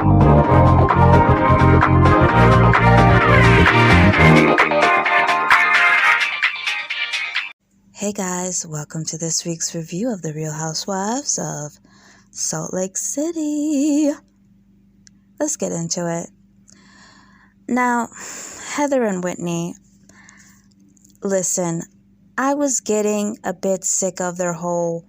Hey guys, welcome to this week's review of The Real Housewives of Salt Lake City. Let's get into it. Now, Heather and Whitney, listen, I was getting a bit sick of their whole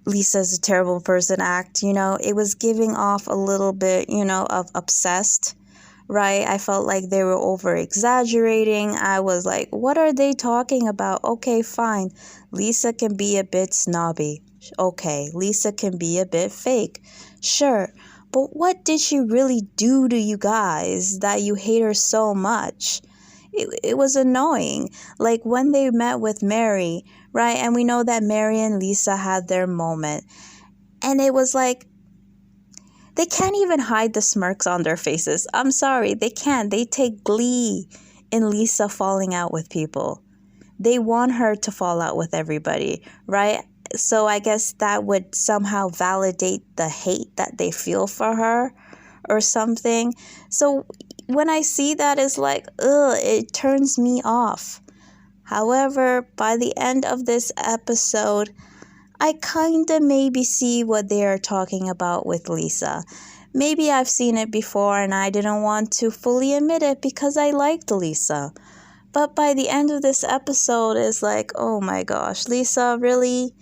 Lisa's a terrible person act. It was giving off a little bit, of obsessed, right? I felt like they were over exaggerating. I was like, what are they talking about? Okay, fine. Lisa can be a bit snobby. Okay, Lisa can be a bit fake. Sure. But what did she really do to you guys that you hate her so much? It was annoying. Like when they met with Mary, right? And we know that Mary and Lisa had their moment. And it was like, they can't even hide the smirks on their faces. I'm sorry, they can't. They take glee in Lisa falling out with people. They want her to fall out with everybody, right? So I guess that would somehow validate the hate that they feel for her or something. So when I see that, it's like, it turns me off. However, by the end of this episode, I kind of maybe see what they are talking about with Lisa. Maybe I've seen it before and I didn't want to fully admit it because I liked Lisa. But by the end of this episode, it's like, oh my gosh, Lisa, really?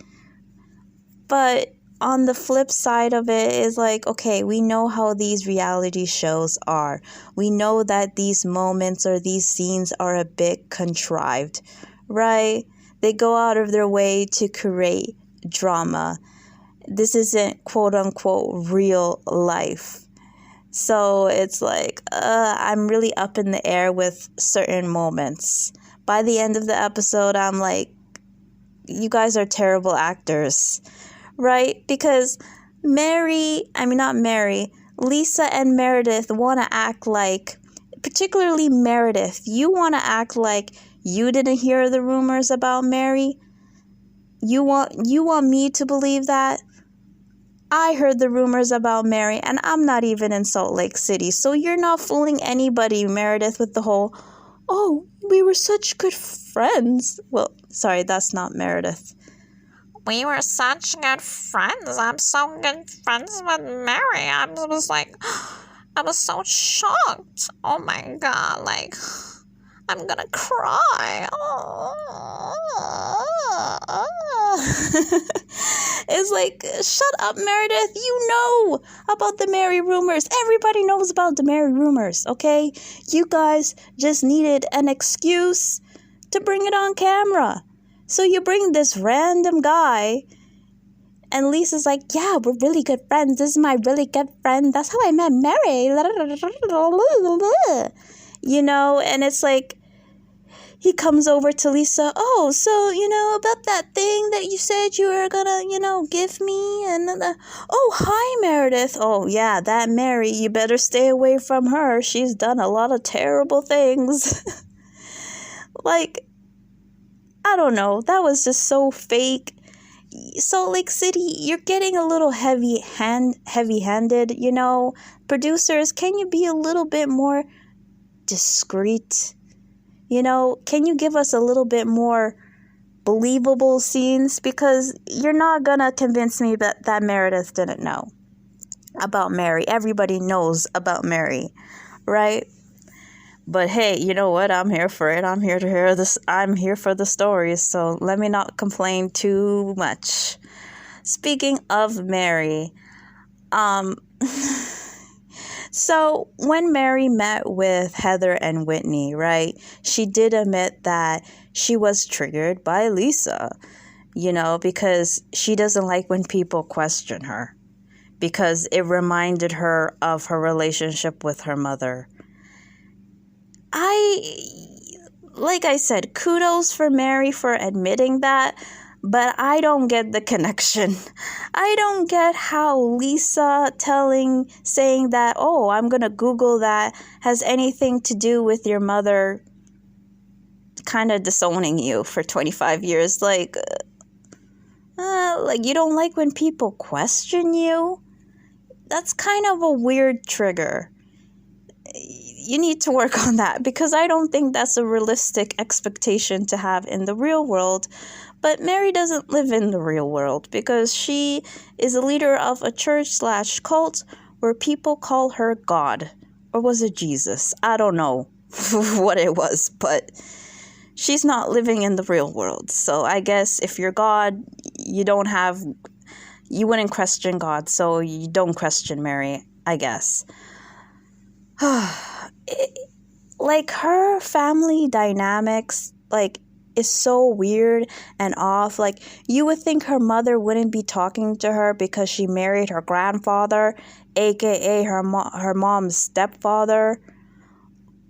But on the flip side of it is like, okay, we know how these reality shows are. We know that these moments or these scenes are a bit contrived, right? They go out of their way to create drama. This isn't quote unquote real life. So it's like, I'm really up in the air with certain moments. By the end of the episode, I'm like, you guys are terrible actors, right? Because Lisa and Meredith want to act like, particularly Meredith, you want to act like you didn't hear the rumors about Mary. You want me to believe that? I heard the rumors about Mary, and I'm not even in Salt Lake City, so you're not fooling anybody, Meredith, with the whole, oh, we were such good friends. Well, sorry, that's not Meredith. We were such good friends. I'm so good friends with Mary. I was so shocked. Oh my God, like, I'm gonna cry. It's like, shut up, Meredith. You know about the Mary rumors. Everybody knows about the Mary rumors, okay? You guys just needed an excuse to bring it on camera. So you bring this random guy, and Lisa's like, yeah, we're really good friends. This is my really good friend. That's how I met Mary. And it's like, he comes over to Lisa, oh, so, about that thing that you said you were gonna, give me, and, oh, hi, Meredith. Oh, yeah, that Mary, you better stay away from her. She's done a lot of terrible things. Like, I don't know, that was just so fake. Salt Lake City, you're getting a little heavy-handed, Producers, can you be a little bit more discreet? Can you give us a little bit more believable scenes? Because you're not gonna convince me that Meredith didn't know about Mary. Everybody knows about Mary, right? But hey, you know what? I'm here for it. I'm here to hear this. I'm here for the stories. So let me not complain too much. Speaking of Mary, so when Mary met with Heather and Whitney, right, she did admit that she was triggered by Lisa, because she doesn't like when people question her, because it reminded her of her relationship with her mother. Like I said, kudos for Mary for admitting that, but I don't get the connection. I don't get how Lisa saying that, oh, I'm going to Google that, has anything to do with your mother kind of disowning you for 25 years. Like you don't like when people question you? that's kind of a weird trigger. You need to work on that, because I don't think that's a realistic expectation to have in the real world. But Mary doesn't live in the real world, because she is a leader of a church/cult where people call her God. Or was it Jesus? I don't know what it was, but she's not living in the real world. So I guess if you're God, you wouldn't question God, so you don't question Mary, I guess. Like, her family dynamics, like, is so weird and off. Like, you would think her mother wouldn't be talking to her because she married her grandfather, aka her mom's stepfather.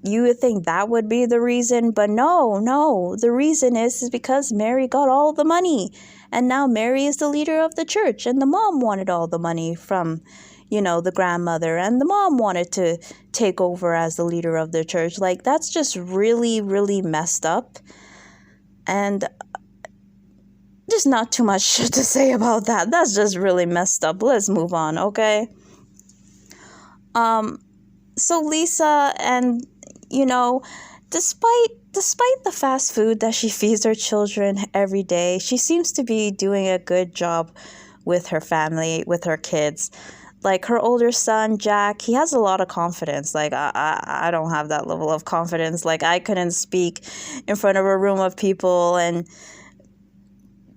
You would think that would be the reason, but no. The reason is because Mary got all the money, and now Mary is the leader of the church, and the mom wanted all the money from, the grandmother, and the mom wanted to take over as the leader of the church. Like, that's just really, really messed up, and just not too much to say about that. That's just really messed up. Let's move on, okay? So Lisa, and despite the fast food that she feeds her children every day, she seems to be doing a good job with her family, with her kids. Like, her older son, Jack, he has a lot of confidence. Like, I don't have that level of confidence. Like, I couldn't speak in front of a room of people and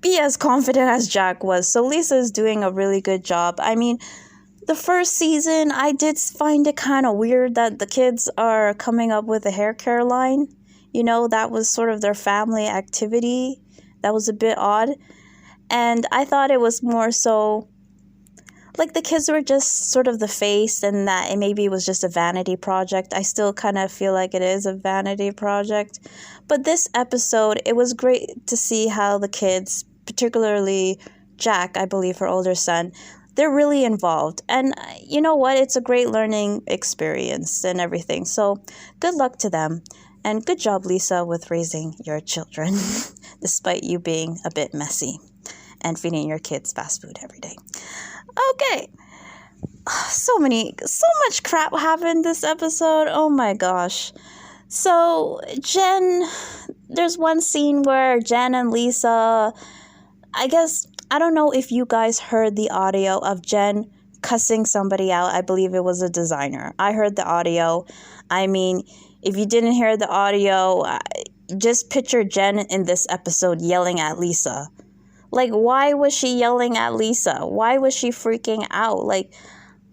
be as confident as Jack was. So Lisa's doing a really good job. I mean, the first season, I did find it kind of weird that the kids are coming up with a hair care line. That was sort of their family activity. That was a bit odd. And I thought it was more so, like, the kids were just sort of the face, and that maybe it was just a vanity project. I still kind of feel like it is a vanity project. But this episode, it was great to see how the kids, particularly Jack, I believe her older son, they're really involved. And you know what? It's a great learning experience and everything. So good luck to them. And good job, Lisa, with raising your children, despite you being a bit messy and feeding your kids fast food every day. Okay. So much crap happened this episode. Oh my gosh. So Jen, there's one scene where Jen and Lisa, I don't know if you guys heard the audio of Jen cussing somebody out. I believe it was a designer. I heard the audio. I mean, if you didn't hear the audio, just picture Jen in this episode yelling at Lisa. Like, why was she yelling at Lisa? Why was she freaking out? Like,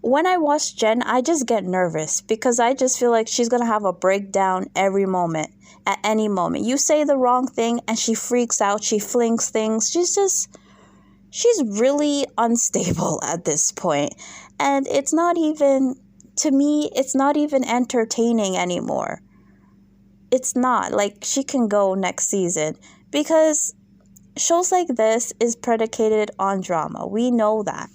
when I watch Jen, I just get nervous because I just feel like she's going to have a breakdown every moment, at any moment. You say the wrong thing and she freaks out. She flings things. She's really unstable at this point. And it's not even, to me, it's not even entertaining anymore. It's not. Like, she can go next season, because shows like this is predicated on drama. We know that.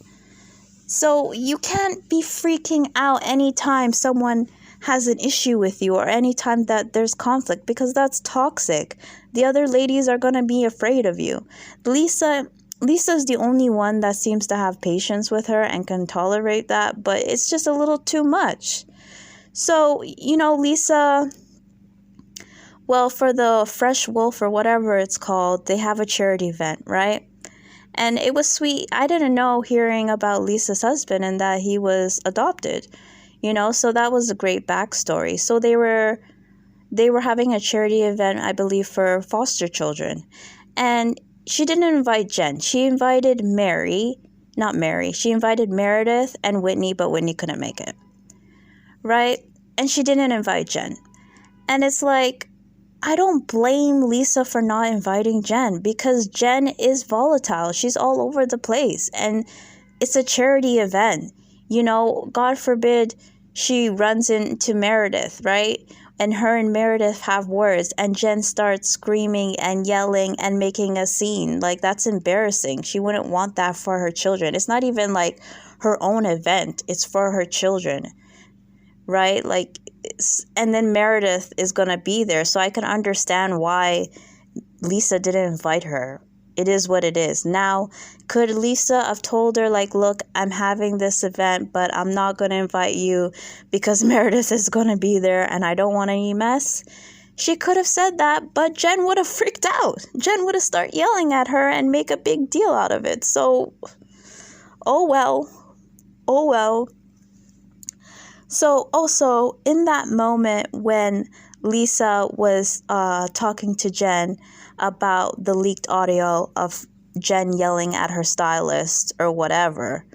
So you can't be freaking out anytime someone has an issue with you or anytime that there's conflict, because that's toxic. The other ladies are going to be afraid of you. Lisa's the only one that seems to have patience with her and can tolerate that, but it's just a little too much. So, Lisa, well, for the Fresh Wolf or whatever it's called, they have a charity event, right? And it was sweet. I didn't know, hearing about Lisa's husband and that he was adopted, so that was a great backstory. So they were having a charity event, I believe, for foster children. And she didn't invite Jen. She invited she invited Meredith and Whitney, but Whitney couldn't make it. Right? And she didn't invite Jen. And it's like, I don't blame Lisa for not inviting Jen, because Jen is volatile. She's all over the place. And it's a charity event. God forbid she runs into Meredith, right? And her and Meredith have words, and Jen starts screaming and yelling and making a scene. Like, that's embarrassing. She wouldn't want that for her children. It's not even like her own event. It's for her children, right? Like, and then Meredith is going to be there. So I can understand why Lisa didn't invite her. it is what it is. Now, could Lisa have told her, like, look, I'm having this event, but I'm not going to invite you because Meredith is going to be there and I don't want any mess? She could have said that, but Jen would have freaked out. Jen would have started yelling at her and make a big deal out of it. So, oh well. Oh well. So also in that moment when Lisa was talking to Jen about the leaked audio of Jen yelling at her stylist or whatever,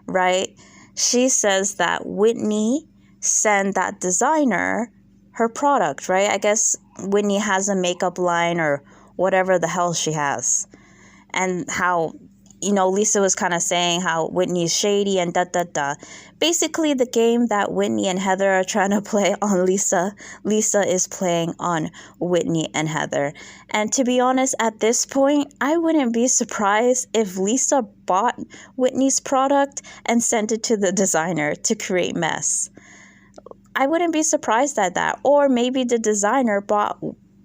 right? She says that Whitney sent that designer her product, right? I guess Whitney has a makeup line or whatever the hell she has. And how, Lisa was kind of saying how Whitney's shady and da-da-da. Basically, the game that Whitney and Heather are trying to play on Lisa is playing on Whitney and Heather. And to be honest, at this point, I wouldn't be surprised if Lisa bought Whitney's product and sent it to the designer to create mess. I wouldn't be surprised at that. Or maybe the designer bought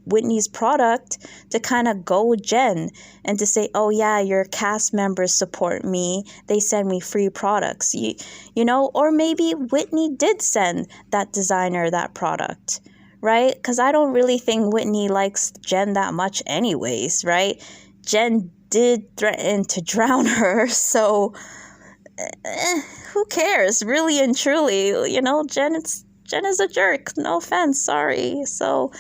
Whitney's product to kind of go with Jen and to say, oh yeah, your cast members support me. They send me free products, or maybe Whitney did send that designer that product, right? Because I don't really think Whitney likes Jen that much anyways, right? Jen did threaten to drown her, so who cares? Really and truly, Jen is a jerk. No offense, sorry. So,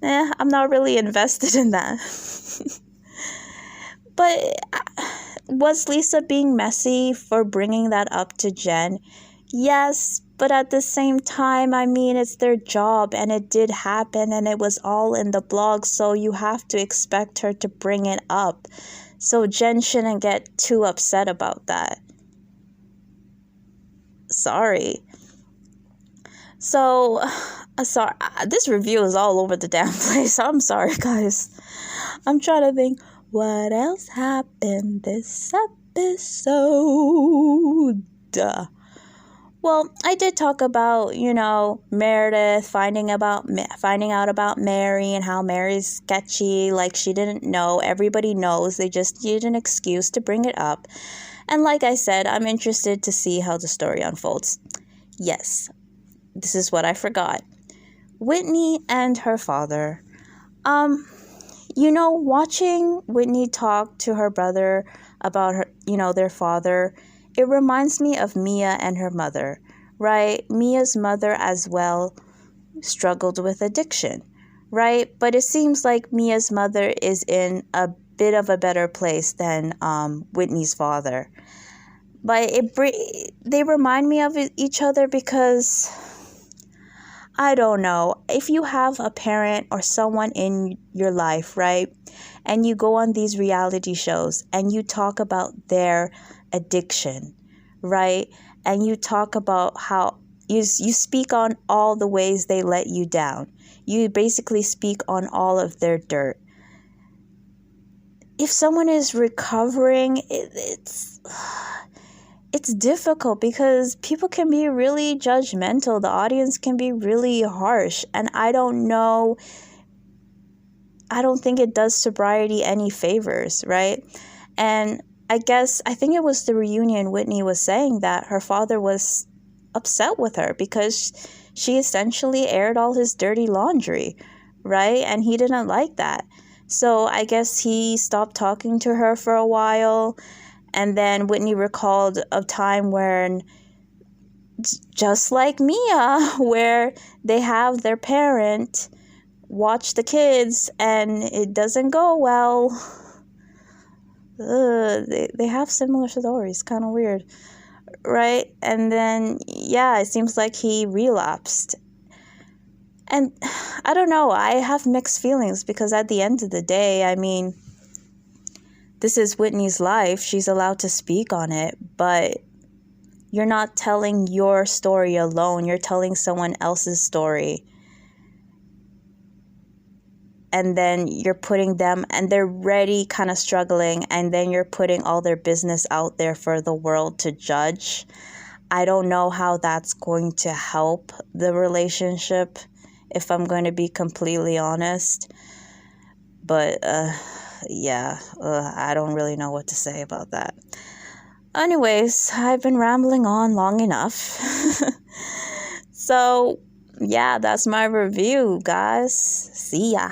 I'm not really invested in that. But was Lisa being messy for bringing that up to Jen? Yes, but at the same time, I mean, it's their job and it did happen and it was all in the blog, so you have to expect her to bring it up. So Jen shouldn't get too upset about that. Sorry. So, sorry, this review is all over the damn place. I'm sorry, guys. I'm trying to think, what else happened this episode? Well, I did talk about, Meredith finding out about Mary and how Mary's sketchy, like she didn't know. Everybody knows. They just needed an excuse to bring it up. And like I said, I'm interested to see how the story unfolds. Yes. This is what I forgot. Whitney and her father. Watching Whitney talk to her brother about her, their father, it reminds me of Mia and her mother, right? Mia's mother as well struggled with addiction, right? But it seems like Mia's mother is in a bit of a better place than Whitney's father. But they remind me of each other because, I don't know, if you have a parent or someone in your life, right, and you go on these reality shows and you talk about their addiction, right, and you talk about how you speak on all the ways they let you down. You basically speak on all of their dirt. If someone is recovering, it's difficult because people can be really judgmental. The audience can be really harsh. And I don't think it does sobriety any favors, right? And I think it was the reunion, Whitney was saying that her father was upset with her because she essentially aired all his dirty laundry, right? And he didn't like that. So I guess he stopped talking to her for a while. And then Whitney recalled a time when, just like Mia, where they have their parent watch the kids and it doesn't go well. They have similar stories, kind of weird, right? And then, it seems like he relapsed. And I don't know, I have mixed feelings because at the end of the day, I mean, this is Whitney's life. She's allowed to speak on it, but you're not telling your story alone. You're telling someone else's story. And then you're putting them, and they're already kind of struggling, and then you're putting all their business out there for the world to judge. I don't know how that's going to help the relationship, if I'm going to be completely honest. But yeah, I don't really know what to say about that. Anyways, I've been rambling on long enough. So, yeah, that's my review, guys. See ya.